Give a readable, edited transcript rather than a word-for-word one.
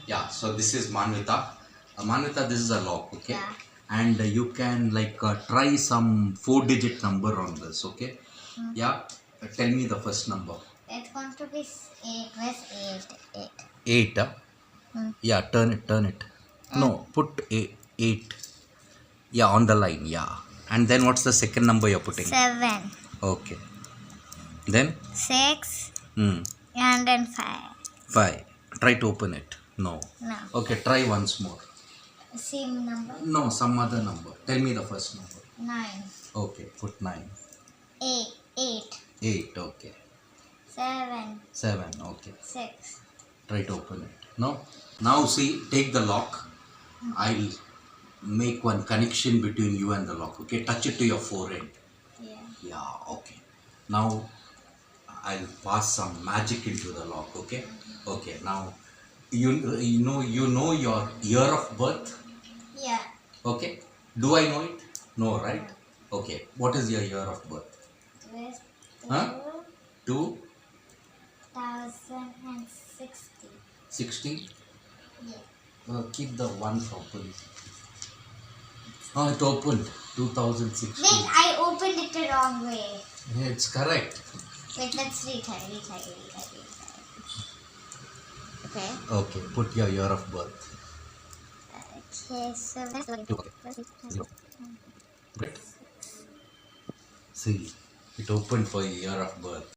Yeah, so this is Manvita. Manvita, this is a lock, okay? Yeah. And you can try some 4-digit number on this, okay? Yeah, tell me the first number. It's going to be 8 plus 8. 8. 8, yeah, turn it. And No, put 8. Yeah, on the line, yeah. And then what's the second number you're putting? 7. Okay. Then? 6. Hmm. And then 5. 5. Try to open it. No. No. Okay, try once more. Same number. No, some other number. Tell me the first number. 9. Okay, put 9. 8. 8. 8, okay. 7. 7, okay. 6. Try to open it. No? Now see, take the lock. I'll make one connection between you and the lock. Okay, touch it to your forehead. Yeah. Yeah, okay. Now I'll pass some magic into the lock. Okay. Okay. Now you know your year of birth. Yeah. Okay. Do I know it? No, right? Okay. What is your year of birth? With Huh? 2060. 60. Yeah. Keep the one properly. Oh, it opened. 2016. Wait, I opened it the wrong way. Yeah, it's correct. Wait, let's retry. Okay. Okay. Put your year of birth. Okay, so let's look Okay. 0. Right. See, it opened for your year of birth.